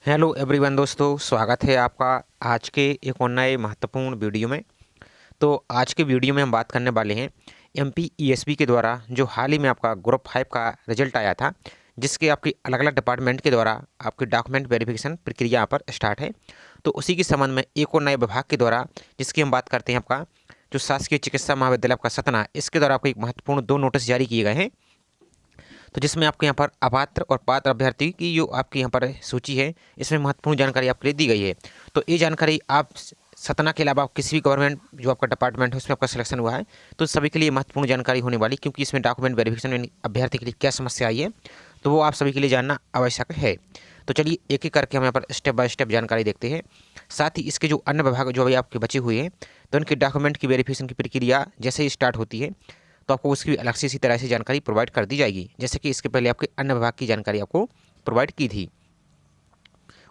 Hello everyone दोस्तों, स्वागत है आपका आज के एक और नए महत्वपूर्ण वीडियो में। तो आज के वीडियो में हम बात करने वाले हैं एमपी ईएसपी के द्वारा जो हाल ही में आपका ग्रुप 5 का रिजल्ट आया था, जिसके आपकी अलग अलग डिपार्टमेंट के द्वारा आपकी डॉक्यूमेंट वेरिफिकेशन प्रक्रिया यहाँ पर स्टार्ट है। तो उसी के संबंध में एक और नए विभाग के द्वारा जिसकी हम बात करते हैं आपका जो शासकीय चिकित्सा महाविद्यालय आपका सतना, इसके द्वारा आपको एक महत्वपूर्ण 2 नोटिस जारी किए गए हैं। तो जिसमें आपके यहाँ पर अपात्र और पात्र अभ्यर्थी की जो आपकी यहाँ पर सूची है, इसमें महत्वपूर्ण जानकारी आपके लिए दी गई है। तो ये जानकारी आप सतना के अलावा आप किसी भी गवर्नमेंट जो आपका डिपार्टमेंट है उसमें आपका सिलेक्शन हुआ है तो सभी के लिए महत्वपूर्ण जानकारी होने वाली, क्योंकि इसमें डॉक्यूमेंट वेरिफिकेशन यानी अभ्यर्थी के लिए क्या समस्या आई है तो वो आप सभी के लिए जानना आवश्यक है। तो चलिए एक एक करके हम यहाँ पर स्टेप बाय स्टेप जानकारी देखते हैं। साथ ही इसके जो अन्य विभाग जो अभी आपके बचे हुए हैं तो उनके डॉक्यूमेंट की वेरिफिकेशन की प्रक्रिया जैसे ही स्टार्ट होती है तो आपको उसकी भी अलग से इसी तरह से जानकारी प्रोवाइड कर दी जाएगी, जैसे कि इसके पहले आपके अन्य विभाग की जानकारी आपको प्रोवाइड की थी।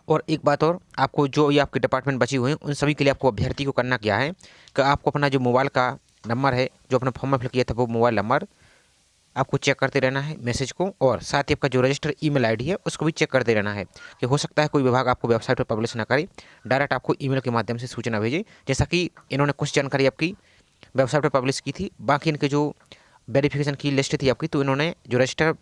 और एक बात और, आपको जो ये आपके डिपार्टमेंट बची हुए हैं उन सभी के लिए आपको अभ्यर्थी को करना क्या है कि आपको अपना जो मोबाइल का नंबर है जो अपने फॉर्म में फिल किया था वो मोबाइल नंबर आपको चेक करते रहना है मैसेज को, और साथ ही आपका जो रजिस्टर ईमेल आईडी है उसको भी चेक करते रहना है कि हो सकता है कोई विभाग आपको वेबसाइट पर पब्लिश ना करे, डायरेक्ट आपको ईमेल के माध्यम से सूचना भेजे, जैसा कि इन्होंने कुछ जानकारी आपकी वेबसाइट पर पब्लिश की थी। बाकी इनके जो वेरिफिकेशन की लिस्ट थी आपकी तो इन्होंने जो रजिस्टर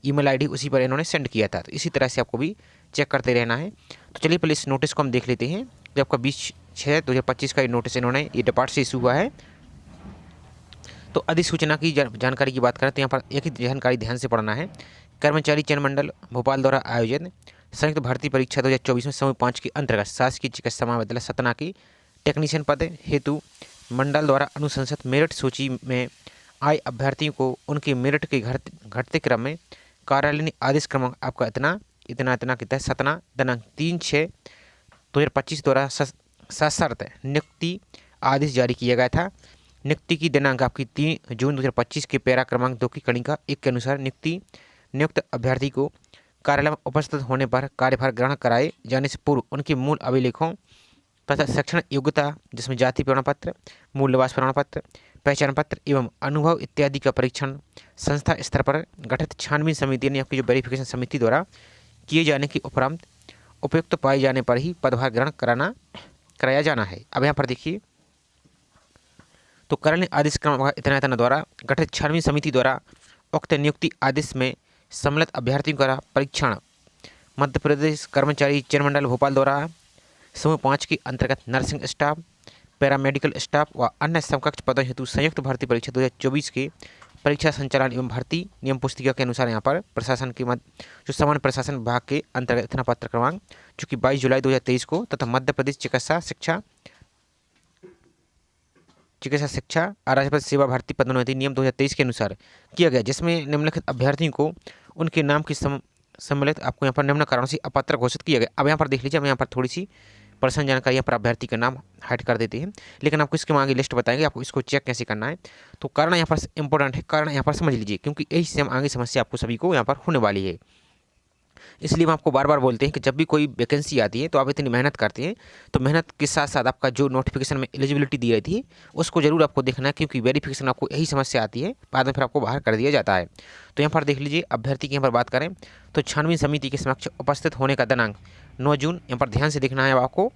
ईमेल आईडी उसी पर इन्होंने सेंड किया था, तो इसी तरह से आपको भी चेक करते रहना है। तो चलिए पहले इस नोटिस को हम देख लेते हैं। जो आपका 20/6/2025 का ये नोटिस इन्होंने ये डिपार्ट से इशू हुआ है। तो अधिसूचना की जानकारी की बात करें तो यहाँ पर एक ही जानकारी ध्यान से पढ़ना है। कर्मचारी चयन मंडल भोपाल द्वारा आयोजित संयुक्त भर्ती परीक्षा 2024 में समूह 5 के अंतर्गत शासकीय चिकित्सा महाविद्यालय सतना की टेक्नीशियन पद हेतु मंडल द्वारा अनुशंसित मेरिट सूची में आए अभ्यर्थियों को उनके मेरिट के घटते क्रम में कार्यालयीन आदेश क्रमांक आपका इतना इतना इतना के तहत सतना दिनांक 3/6/2025 द्वारा सशर्त नियुक्ति आदेश जारी किया गया था। नियुक्ति की दिनांक आपकी 3 जून 2025 के पैरा क्रमांक 2 की कणिका 1 के अनुसार नियुक्त अभ्यर्थी को कार्यालय में उपस्थित होने पर कार्यभार ग्रहण कराए जाने से पूर्व उनके मूल अभिलेखों तथा शैक्षणिक योग्यता जिसमें जाति प्रमाण पत्र, मूल निवास प्रमाण पत्र, पहचान पत्र एवं अनुभव इत्यादि का परीक्षण संस्था स्तर पर गठित छानबीन समिति ने आपकी जो वेरिफिकेशन समिति द्वारा किए जाने के उपरांत उपयुक्त पाए जाने पर ही पदभार ग्रहण कराया जाना है। अब यहाँ पर देखिए, तो कार्यालय आदेश क्रम इतना इतना द्वारा गठित छानबीन समिति द्वारा उक्त नियुक्ति आदेश में सम्मिलित अभ्यर्थियों द्वारा परीक्षण मध्य प्रदेश कर्मचारी चयन मंडल भोपाल द्वारा समूह 5 के अंतर्गत नर्सिंग स्टाफ, पैरामेडिकल स्टाफ व अन्य समकक्ष पदों हेतु संयुक्त भर्ती परीक्षा 2024 के परीक्षा संचालन एवं भर्ती नियम पुस्तिका के अनुसार यहाँ पर प्रशासन के जो सामान्य प्रशासन विभाग के अंतर्गत इतना पत्र क्रमांक जो कि 22 जुलाई 2023 को तथा मध्य प्रदेश चिकित्सा शिक्षा आरक्षण सेवा भर्ती पदोन्नति नियम 2023 के अनुसार किया गया, जिसमें निम्नलिखित अभ्यर्थियों को उनके नाम की सम्मिलित आपको यहाँ पर निम्न कारणों से अपात्र घोषित किया गया। अब यहाँ पर देख लीजिए, हम यहाँ पर थोड़ी सी पर्सनल जानकारी यहाँ पर अभ्यर्थी का नाम हाइड कर देते हैं, लेकिन आपको इसके आगे लिस्ट बताएंगे आपको इसको चेक कैसे करना है। तो कारण यहाँ पर इंपॉर्टेंट है, कारण यहाँ पर समझ लीजिए, क्योंकि यही से हम आगे समस्या आपको सभी को यहाँ पर होने वाली है। इसलिए हम आपको बार बार बोलते हैं कि जब भी कोई वैकेंसी आती है तो आप इतनी मेहनत करते हैं तो मेहनत के साथ साथ आपका जो नोटिफिकेशन में एलिजिबिलिटी दी रही थी उसको जरूर आपको देखना है, क्योंकि वेरिफिकेशन आपको यही समस्या आती है, बाद में फिर आपको बाहर कर दिया जाता है। तो यहाँ पर देख लीजिए, अभ्यर्थी की यहाँ पर बात करें तो छानबीन समिति के समक्ष उपस्थित होने का दिनांक 9 जून, यहाँ पर ध्यान से देखना है आपको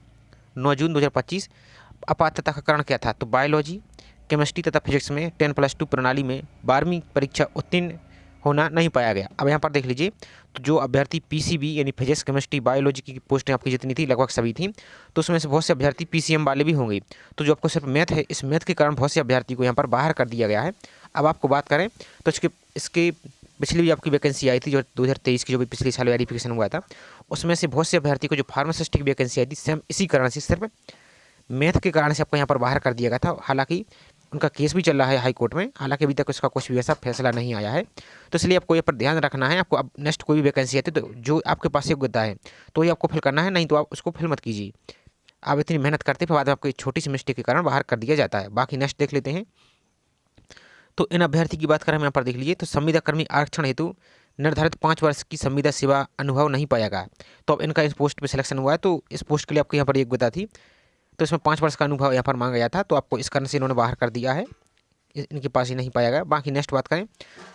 9 जून 2025। अपात्रता का कारण क्या था, तो बायोलॉजी केमिस्ट्री तथा फिजिक्स में 10+2 प्रणाली में 12वीं परीक्षा उत्तीर्ण होना नहीं पाया गया। अब यहाँ पर देख लीजिए, तो जो अभ्यर्थी पीसीबी यानी फिजिक्स केमिस्ट्री बायोलॉजी की पोस्टें आपकी जितनी थी लगभग सभी थी, तो उसमें से बहुत से अभ्यर्थी पीसीएम वाले भी होंगे। तो जो आपको सिर्फ मैथ है, इस मैथ के कारण बहुत से अभ्यर्थी को यहाँ पर बाहर कर दिया गया है। अब आपको बात करें तो इसके पिछली भी आपकी वैकेंसी आई थी जो 2023 की जो भी पिछले साल वेरिफिकेशन हुआ था, उसमें से बहुत से अभ्यर्थी को जो फार्मासिस्ट की वैकेंसी आई थी सेम इसी कारण से, सिर्फ मैथ के कारण से आपको यहाँ पर बाहर कर दिया गया था। हालांकि उनका केस भी चल रहा है हाई कोर्ट में, हालांकि अभी तक उसका कुछ भी ऐसा फैसला नहीं आया है। तो इसलिए आपको यहाँ पर ध्यान रखना है, आपको अब नेक्स्ट कोई भी वैकेंसी आती है तो जो आपके पास योग्यता है तो ही आपको फिल करना है, नहीं तो आप उसको फिल मत कीजिए। आप इतनी मेहनत करते फिर बाद में आपको एक छोटी सी मिस्टेक के कारण बाहर कर दिया जाता है। बाकी नेक्स्ट देख लेते हैं। तो इन अभ्यर्थी की बात करें हम यहाँ पर देख लीजिए, तो संविदा कर्मी आरक्षण हेतु निर्धारित 5 वर्ष की संविदा सेवा अनुभव नहीं पाया गया। तो अब इनका इस पोस्ट पर सिलेक्शन हुआ है, तो इस पोस्ट के लिए आपको यहाँ पर योग्यता थी, तो इसमें 5 वर्ष का अनुभव यहाँ पर मांगा गया था, तो आपको इस कारण से इन्होंने बाहर कर दिया है, इनके पास ही नहीं पाया गया। बाकी नेक्स्ट बात करें,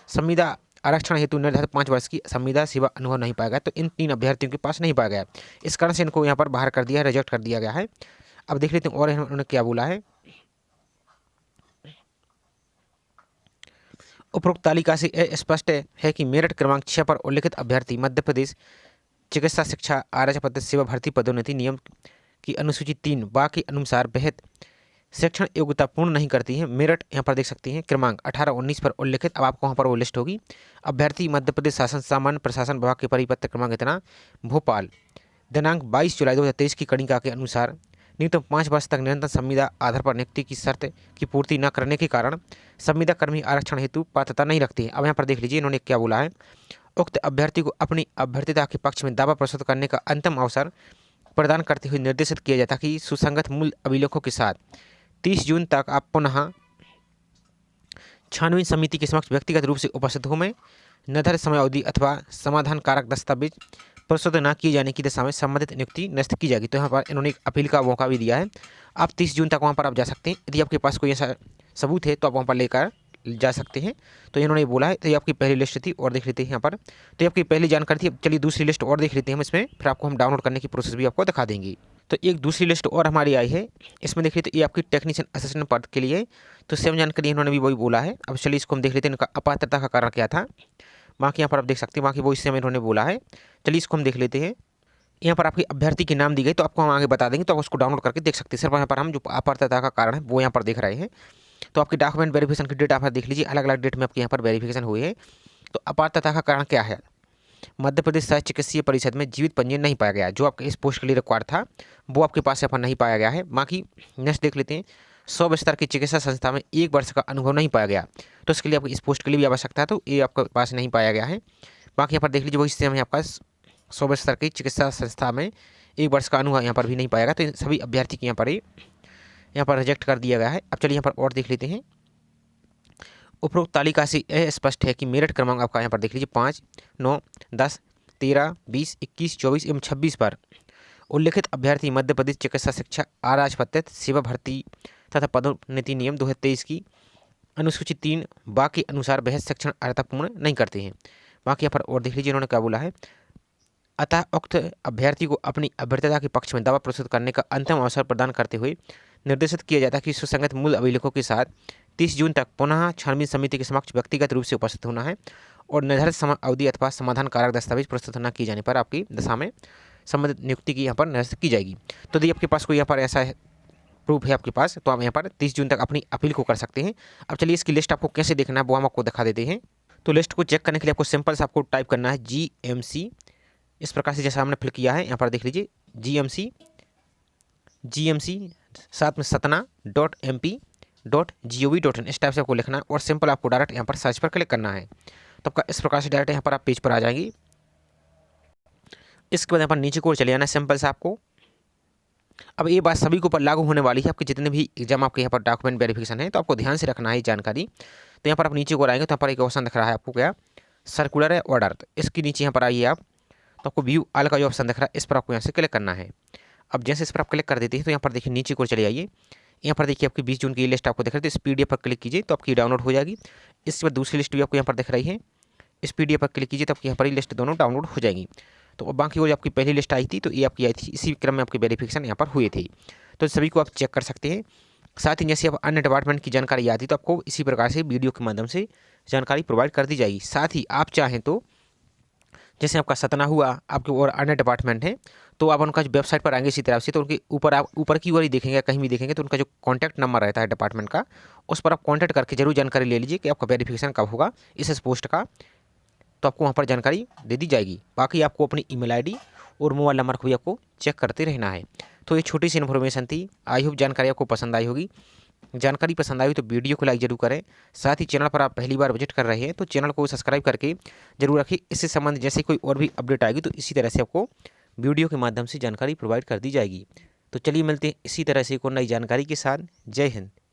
संविदा आरक्षण हेतु निर्धारित 5 वर्ष की संविदा सेवा अनुभव नहीं पाया गया। तो इन 3 अभ्यर्थियों के पास नहीं पाया गया, इस कारण से इनको यहाँ पर बाहर कर दिया है, रिजेक्ट कर दिया गया है। अब देख लेते हैं और इन्होंने क्या बोला है। उपरोक्त तालिका से स्पष्ट है कि मेरिट क्रमांक 6 पर उल्लिखित अभ्यर्थी मध्य प्रदेश चिकित्सा शिक्षा आरक्षण पद्धति सेवा भर्ती पदोन्नति नियम की अनुसूची 3 बा के अनुसार बेहद शिक्षण योग्यता पूर्ण नहीं करती है। मेरिट यहाँ पर देख सकते हैं क्रमांक 18-19 पर उल्लिखित, अब आपको वहाँ पर वो लिस्ट होगी। अभ्यर्थी मध्य प्रदेश शासन सामान्य प्रशासन विभाग के परिपत्र क्रमांक इतना भोपाल दिनांक 22 जुलाई 2023 की कणिका के अनुसार न्यूनतम 5 वर्ष तक निरंतर संविदा आधार पर नियुक्ति की शर्त की पूर्ति न करने के कारण संविदा कर्मी आरक्षण हेतु पात्रता नहीं रखते हैं। अब यहाँ पर देख लीजिए इन्होंने क्या बोला है। उक्त अभ्यर्थी को अपनी अभ्यर्थता के पक्ष में दावा प्रस्तुत करने का अंतिम अवसर प्रदान करते हुए निर्देशित किया जाता है कि सुसंगत मूल अभिलेखों के साथ 30 जून तक आप पुनः छानबीन समिति के समक्ष व्यक्तिगत रूप से उपस्थित हो में निर्धारित समय अवधि अथवा समाधान कारक दस्तावेज प्रस्तुत न किए जाने की दशा में संबंधित नियुक्ति निश्चित की जाएगी। तो यहाँ पर इन्होंने एक अपील का मौका भी दिया है। आप 30 जून तक वहाँ पर आप जा सकते हैं। यदि आपके पास कोई ऐसा सबूत है तो आप वहाँ पर लेकर जा सकते हैं। तो इन्होंने बोला है। तो ये आपकी पहली लिस्ट थी और देख लेते हैं यहाँ पर। तो ये आपकी पहली जानकारी थी। चलिए दूसरी लिस्ट और देख लेते हैं हम इसमें, फिर आपको हम डाउनलोड करने की प्रोसेस भी आपको दिखा देंगे। तो एक दूसरी लिस्ट और हमारी आई है, इसमें देख लेते ये आपकी टेक्नीशियन असिस्टेंट पद के लिए। तो सेम जानकारी इन्होंने भी वही बोला है। अब चलिए इसको हम देख लेते हैं इनका अपात्रता का कारण क्या था। बाकी यहाँ पर आप देख सकते हैं, बाकी वही सेम इन्होंने बोला है। चलिए इसको हम देख लेते हैं। यहाँ पर आपकी अभ्यर्थी के नाम दी गई, तो आपको हम आगे बता देंगे, तो आप उसको डाउनलोड करके देख सकते हैं। सिर्फ यहाँ पर हम जो अपात्रता का कारण है वो यहाँ पर देख रहे हैं। तो आपकी डॉक्यूमेंट वेरिफिकेशन की डेट आप देख लीजिए, अलग अलग डेट में आपके यहाँ पर वेरिफिकेशन हुई है। तो अपात्रता का कारण क्या है। मध्य प्रदेश सहायक चिकित्सीय परिषद में जीवित पंजीयन नहीं पाया गया, जो आपके इस पोस्ट के लिए रिक्वायर्ड था वो आपके पास यहाँ पर नहीं पाया गया है। बाकी नेक्स्ट देख लेते हैं। 100 बिस्तर की चिकित्सा संस्था में 1 वर्ष का अनुभव नहीं पाया गया, तो इसके लिए आपको इस पोस्ट के लिए भी आवश्यकता है, तो ये आपके पास नहीं पाया गया है। बाकी यहाँ पर देख लीजिए वही सेम है, आपका 100 बिस्तर की चिकित्सा संस्था में 1 वर्ष का अनुभव यहाँ पर भी नहीं पाया गया। तो इन सभी अभ्यर्थी के यहाँ पर रिजेक्ट कर दिया गया है। अब चलिए यहाँ पर और देख लेते हैं। उपरोक्त तालिका से यह स्पष्ट है कि मेरिट क्रमांक आपका यहाँ पर देख लीजिए 5, 9, 10, 13, 20, 21, 24 एवं 26 पर उल्लिखित अभ्यर्थी मध्य प्रदेश चिकित्सा शिक्षा आरक्षण पद्धति सेवा भर्ती तथा पदोन्नति नियम 2023 की अनुसूची 3 बा के अनुसार बेहद शिक्षण अर्हता पूर्ण नहीं करते हैं। बाकी यहाँ पर और देख लीजिए इन्होंने क्या बोला है। अतः उक्त अभ्यर्थी को अपनी अभ्यर्थता के पक्ष में दावा प्रस्तुत करने का अंतिम अवसर प्रदान करते हुए निर्देशित किया जाता है कि सुसंगत मूल अभिलेखों के साथ 30 जून तक पुनः छानबीन समिति के समक्ष व्यक्तिगत रूप से उपस्थित होना है और निर्धारित समय अवधि अथवा समाधान कारक दस्तावेज प्रस्तुत न किए जाने पर आपकी दशा में संबंधित नियुक्ति की यहाँ पर निर्देशित की जाएगी। तो यदि आपके पास कोई यहाँ पर ऐसा प्रूफ है आपके पास, तो आप यहाँ पर 30 जून तक अपनी अपील को कर सकते हैं। अब चलिए इसकी लिस्ट आपको कैसे देखना है वो हम आपको दिखा देते हैं। तो लिस्ट को चेक करने के लिए आपको सिंपल से आपको टाइप करना है GMC, इस प्रकार से जैसा हमने फिल किया है यहाँ पर देख लीजिए GMC साथ में satna.mp.gov.in इस टाइप से आपको लिखना है और सिंपल आपको डायरेक्ट यहाँ पर सर्च पर क्लिक करना है। तो आपका इस प्रकार से डायरेक्ट यहाँ पर आप पेज पर आ जाएंगे। इसके बाद यहाँ पर नीचे को चले जाना है सिंपल से आपको। अब ये बात सभी के ऊपर लागू होने वाली है, आपके जितने भी एग्जाम आपके यहाँ पर डॉक्यूमेंट वेरिफिकेशन है, तो आपको ध्यान से रखना है जानकारी। तो यहाँ पर आप नीचे को आएंगे तो यहाँ पर एक ऑप्शन दिख रहा है आपको क्या, सर्कुलर है ऑर्डर। तो इसके नीचे यहाँ पर आइए आप, तो आपको व्यू ऑल का जो ऑप्शन दिख रहा है इस पर आपको यहाँ से क्लिक करना है। अब जैसे इस पर आप क्लिक कर देते हैं तो यहाँ पर देखिए नीचे को चले आइए। यहाँ पर देखिए आपकी 20 जून की लिस्ट आपको दिख रही है, तो इस PDF पर क्लिक कीजिए तो आपकी डाउनलोड हो जाएगी। इसके बाद दूसरी लिस्ट भी आपको यहाँ पर दिख रही है, इस PDF पर क्लिक कीजिए तो आपकी यहाँ पर लिस्ट दोनों डाउनलोड हो जाएगी। तो बाकी वो जो आपकी पहली लिस्ट आई थी तो ये आपकी आई थी, इसी क्रम में आपकी वेरिफिकेशन यहाँ पर हुए थे, तो सभी को आप चेक कर सकते हैं। साथ ही जैसे आप अन्य डिपार्टमेंट की जानकारी आती तो आपको इसी प्रकार से वीडियो के माध्यम से जानकारी प्रोवाइड कर दी जाएगी। साथ ही आप चाहें तो जैसे आपका सतना हुआ, आपके और अन्य डिपार्टमेंट हैं, तो आप उनका जो वेबसाइट पर आएंगे इसी तरह से, तो उनके ऊपर आप ऊपर की ओर ही देखेंगे, कहीं भी देखेंगे तो उनका जो कॉन्टैक्ट नंबर रहता है डिपार्टमेंट का, उस पर आप कॉन्टैक्ट करके जरूर जानकारी ले लीजिए कि आपका वेरिफिकेशन कब होगा इस पोस्ट का, तो आपको वहाँ पर जानकारी दे दी जाएगी। बाकी आपको अपनी email ID और मोबाइल नंबर को भी आपको चेक करते रहना है। तो ये छोटी सी इन्फॉर्मेशन थी, आई होप जानकारी आपको पसंद आई होगी। जानकारी पसंद आई तो वीडियो को लाइक जरूर करें। साथ ही चैनल पर आप पहली बार विजिट कर रहे हैं तो चैनल को सब्सक्राइब करके जरूर रखिए। इससे संबंधित जैसे कोई और भी अपडेट आएगी तो इसी तरह से आपको वीडियो के माध्यम से जानकारी प्रोवाइड कर दी जाएगी। तो चलिए मिलते हैं इसी तरह से कोई नई जानकारी के साथ। जय हिंद।